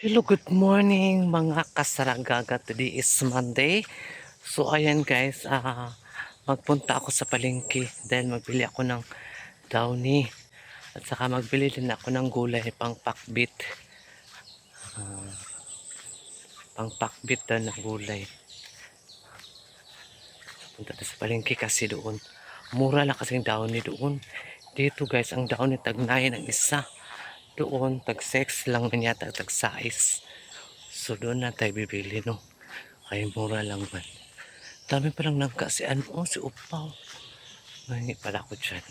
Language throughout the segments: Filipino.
Hello, good morning mga kasaragaga. Today is Monday. So ayan guys, magpunta ako sa palengke dahil magbili ako ng downy at saka magbili din ako ng gulay pang pakbit. Pang pakbit daw na gulay. Punta tayo sa palengke kasi doon. Mura lang kasi yung downy doon. Dito guys, ang downy tag 9 ang isa. Doon tag 6 lang man yata, tag 6. So doon na tayo bibili no. Ay mura lang man. Dami pa lang nangka si ano, si Upaw. Mahingi pala ako dyan.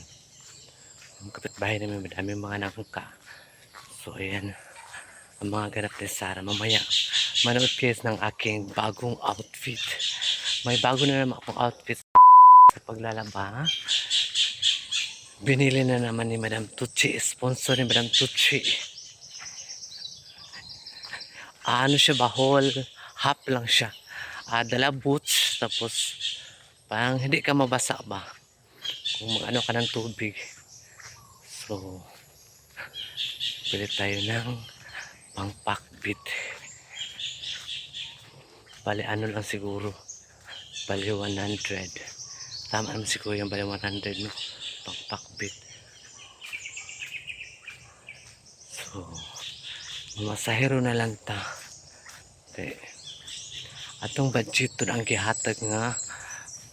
Ang kapitbahay namin, madami mga nangka. So, ayan. Ang mga ganap ni Sarah. Mamaya, manood kayo ng aking bagong outfit. May bago na naman akong outfit sa paglalaba. Binili na naman ni Madam Tucci. Sponsor ni Madam Tucci. Ano siya ba? Whole half lang siya. Dala boots. Tapos, parang hindi ka mabasa ba? Kung ano ka ng tubig. So, pili tayo ng pangpakbit. Bali ano lang siguro. Bali 100. Tama naman siguro yung bali 100 no. Pangpakbit. So, masahero na lang ta. Okay. Atong budget to ang gihatag nga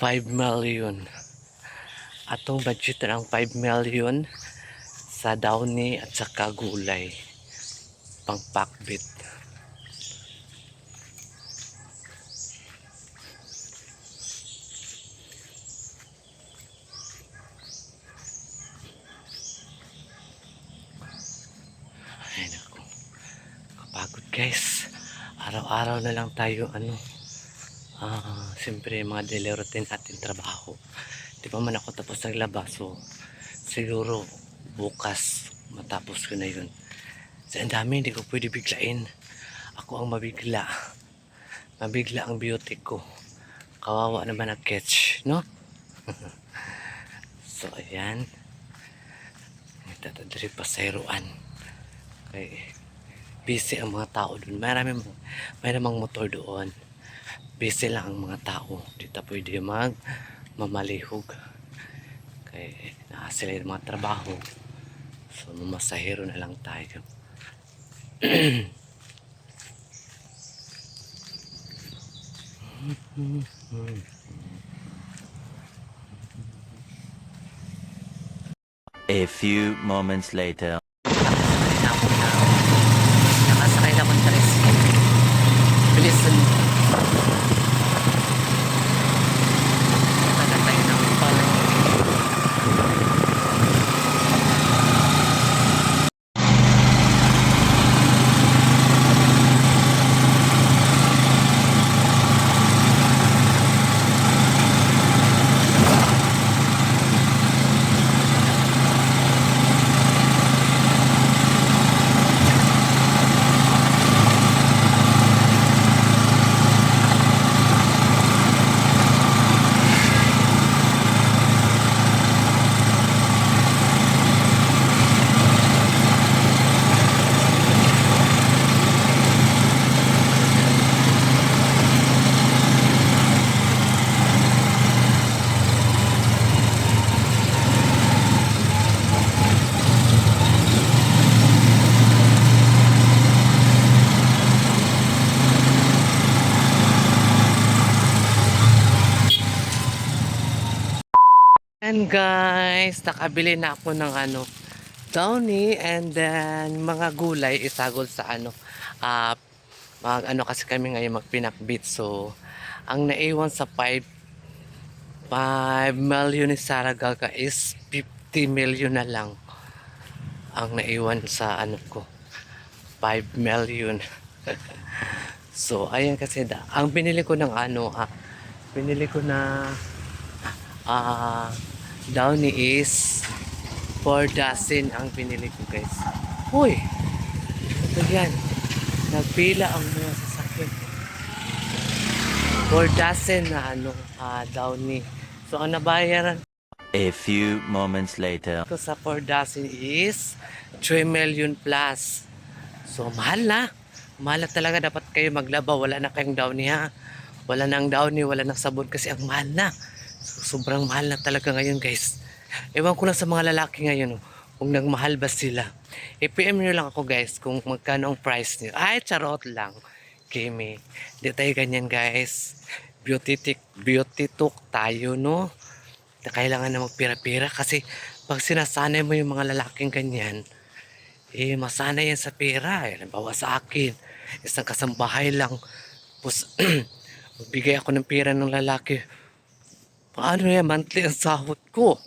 5 million. Atong budget ang 5 million sa downy at saka gulay. Pangpakbit. Ay naku. Kapagod guys. Araw-araw na lang tayo siyempre mga daily routine ating trabaho. Di pa man ako tapos naglaba. So, siguro bukas matapos ko na yun. Sa ang dami, hindi ko pwede biglain. Ako ang mabigla. Mabigla ang beauty ko. Kawawa naman ang catch, no? So, ayan. Tatadari pa sa heroan. Okay. Busy ang mga tao doon. May namang motor doon. Busy lang ang mga tao. Dito pwede mamalihog. Kaya sila yung mga trabaho. So, masahero na lang tayo. A few moments later. Nakasakay na ako ng tricycle. Bilisan mo. Tagal tayo ng palengke. And guys, nakabili na ako ng downy and then mga gulay isagol sa kasi kami ngayon magpinakbit. So, ang naiwan sa 5 million ni Saragaga is 50 million na lang ang naiwan sa ko 5 million. So, ayan kasi ang binili ko ng binili ko na downy is 4 dozen ang binili ko guys. Uy, ito yan. Nagpila ang mga sasakyan. 4 dozen na downy. So ang nabayaran A few moments later. ko sa 4 dozen is 3 million plus. So mahal na. Mahal na talaga, dapat kayo maglaba. Wala na kayong downy ha. Wala na ang downy, wala na sabon kasi ang mahal na. Sobrang mahal na talaga ngayon guys. Ewan ko lang sa mga lalaki ngayon kung nagmahal ba sila. I-PM nyo lang ako guys kung magkano ang price nyo. Ay, charot lang. Kimi. Di tayo ganyan guys. Beauty talk tayo no. Kailangan na magpira-pira kasi pag sinasanay mo yung mga lalaking ganyan, eh masanay yan sa pera. Eh, halimbawa sa akin, isang kasambahay lang. Tapos, magbigay ako ng pera ng lalaki. Paano yan? Monthly ang sahod ko.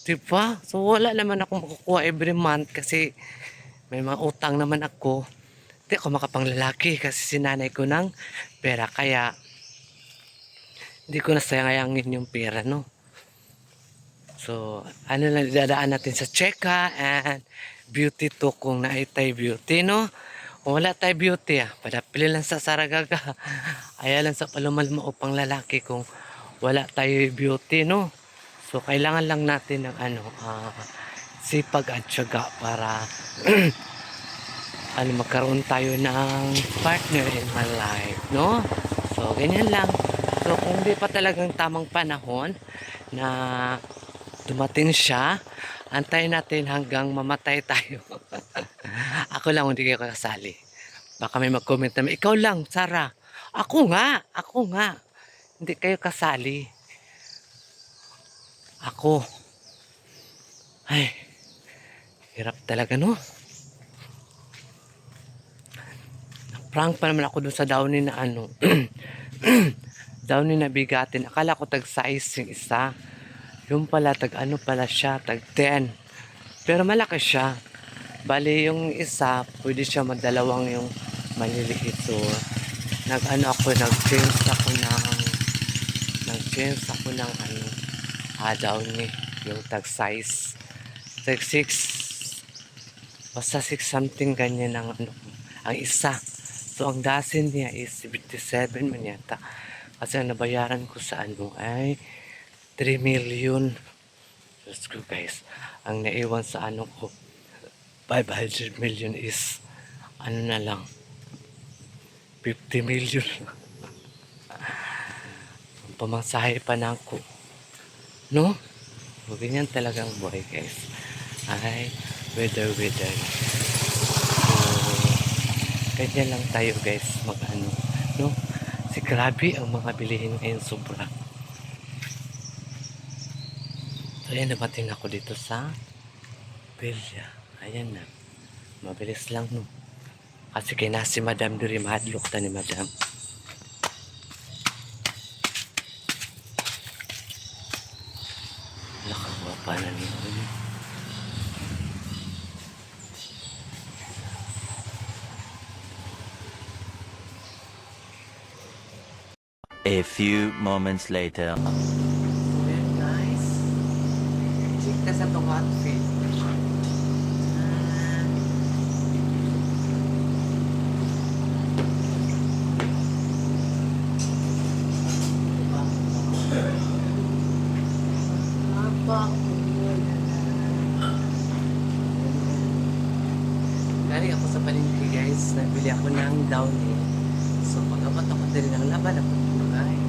Diba? So wala naman ako makukuha every month kasi may mga utang naman ako. Hindi ako makapanglalaki kasi sinanay ko ng pera. Kaya hindi ko nasayangin yung pera, no? So, ano lang dadaan natin sa cheka and beauty to kung naitay beauty, no? Kung wala tayo beauty, padapili lang sa Saragaga. Ayan lang sa palumalma upang lalaki kung wala tayo beauty, no? So, kailangan lang natin ng sipag at syaga para magkaroon tayo ng partner in my life, no? So, ganyan lang. So, kung di pa talagang tamang panahon na dumating siya, antayin natin hanggang mamatay tayo. Ako lang, hindi kayo kasali. Baka may mag-comment naman, ikaw lang, Sarah. Ako nga. Hindi kayo kasali. Ako. Ay, hirap talaga, no? Prank pa naman ako dun sa downy na downy na bigatin. Akala ko tag-size yung isa. Yung pala, pala siya, tag 10. Pero malaki siya. Bali yung isa, pwede siya madalawang yung maliliit. So, nag-change ako ng downy. Yung tag size. Tag 6. Basta 6 something ganyan ang isa. So, ang dasin niya is 57 man yata. Kasi ang nabayaran ko sa ay 3 million. Let's go guys. Ang naiwan sa ko 500 million is na lang 50 million. Pamasahe pa na ako. No? So, ganyan talagang buhay guys. Ay, weather. So, ganyan lang tayo guys. No? Si grabe ang mga bilihin ngayon sobra. So, ayan, namating ako dito sa Pilya. Ayan na. Mabilis lang, no? Kasi kaya na si Madam duri, mahadlok ta ni Madam. Nakagwapa na niyo. A few moments later. Very nice. Check ka sa itong outfit. Galing ako sa palengke guys. Nagbili ako ng downy. So pag-abot ako din ng laban ako dito guys.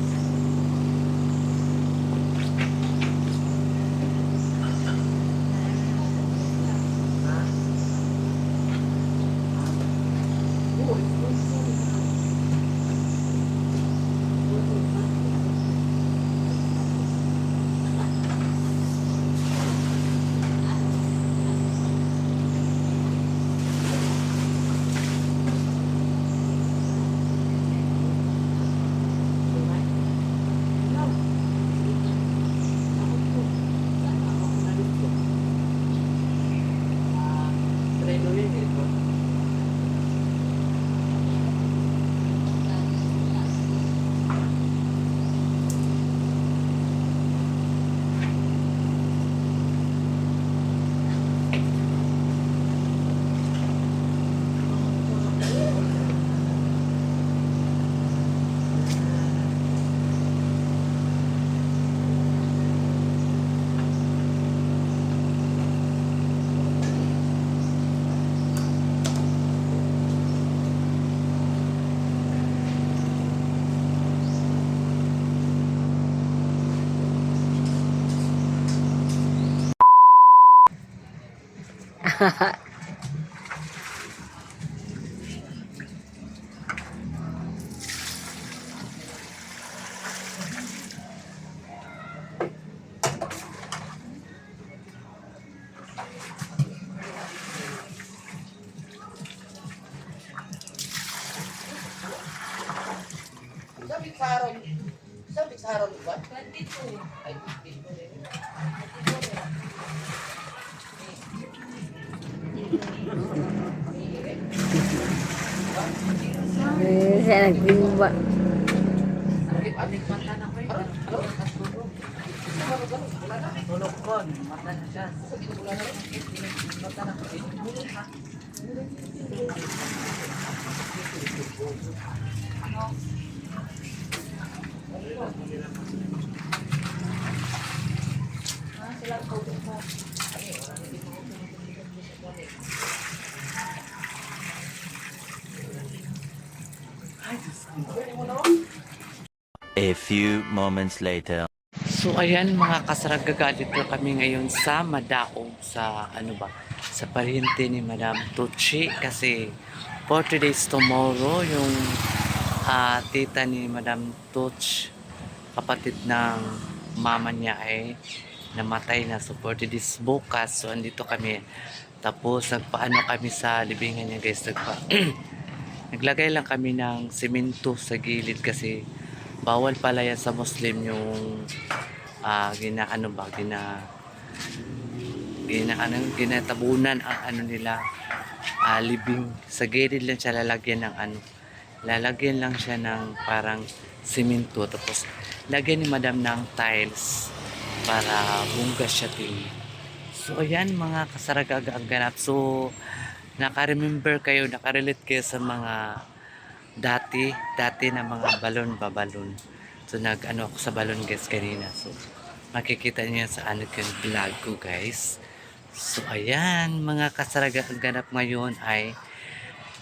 Sabi sa harap ba? 22. Ay, 22. Siya nagtimba. Tulog ko, mata na siya. A few moments later. So ayan mga kasaragaga, dito kami ngayon sa Madaog sa ano ba, sa pariente ni Madam Tucci kasi 40 days tomorrow yung tita ni Madam Tucci, kapatid ng mama niya ay namatay na, so 40 days bukas. So andito kami, tapos nagpaano kami sa libingan niya guys, naglagay lang kami ng simento sa gilid kasi bawal pala yan sa Muslim yung ginatabunan ang ano nila, libing sa gilid lang siya lalagyan ng lalagyan lang siya ng parang simento, tapos lagyan ni madam ng tiles para bungga siya din. So ayan mga kasaragaga ang ganap. So naka-remember kayo, nakarelate kayo sa mga dati na mga balon. So nag-ano ako sa balon guys kanina. So makikita niyo sa ano yung vlog ko guys. So ayan mga kasaraga, ang ganap ngayon ay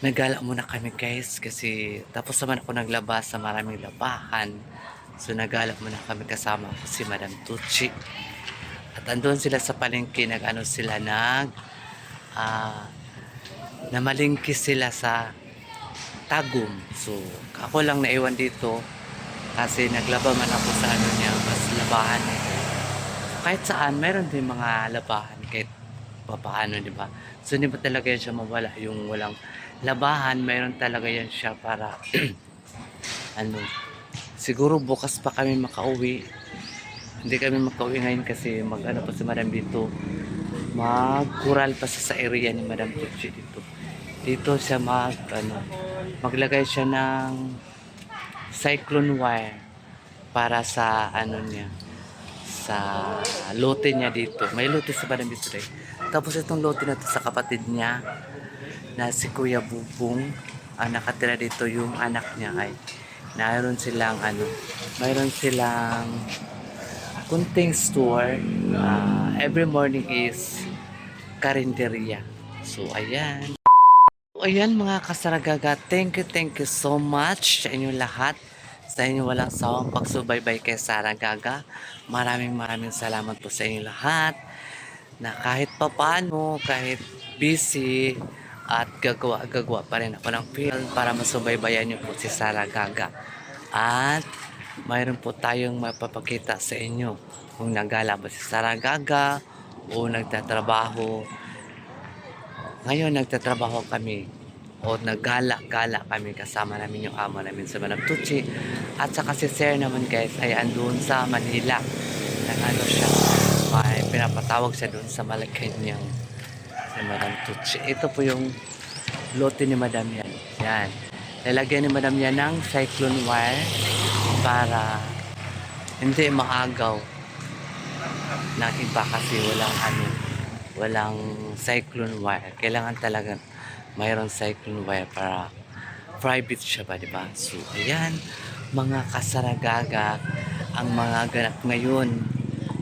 nagala muna kami guys kasi tapos naman ako naglaba sa maraming labahan. So nagala muna kami kasama ko si Madam Tucci. At andun sila sa palengke, nag-ano sila namalingki sila sa Tagum. So ako lang naiwan dito kasi naglaba man ako sa ano niya, mas labahan eh. Kahit saan meron din mga labahan kahit papaano, di ba? So hindi ba talaga yan siya mawala yung walang labahan, meron talaga yan siya para ano, siguro bukas pa kami makauwi. Hindi kami makauwi ngayon kasi mag-ano pa si Madam dito, mag-kural pa sa area ni Madam Tucci dito siya maglagay siya ng cyclone wire para sa ano niya, sa lote niya dito. May lote sa Madam dito eh. Tapos itong lote na to sa kapatid niya na si Kuya Bubong, ang nakatira dito. Yung anak niya ay mayroon silang kunting store. Every morning is karinderya. So ayan. So, ayan mga kasaragaga, thank you so much sa inyo lahat, sa inyo walang sawang pagsubaybay kay Saragaga. Maraming salamat po sa inyo lahat na kahit papaano, kahit busy at gagawa pa rin ako ng film para masubaybayan niyo po si Saragaga. At mayroon po tayong mapapakita sa inyo kung nagala ba si Saragaga o nagtatrabaho. Ngayon nagtatrabaho kami o naggala-gala kami, kasama namin yung amo namin sa Madam Tucci. At saka si Sir naman guys ay andun sa Manila. Nag-ano siya, may pinapatawag siya doon sa Malacanang sa Madam Tucci. Ito po yung lote ni Madam yan. Yan. Lalagyan ni Madam yan ng cyclone wire para hindi maagaw na iba kasi walang cyclone wire. Kailangan talaga mayroon cyclone wire para private siya ba, diba? So ayan mga kasaragaga ang mga ganap ngayon.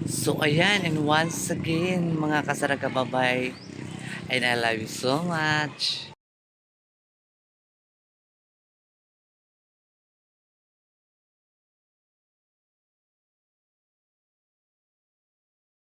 So ayan, and once again mga kasaraga, bye bye and I love you so much.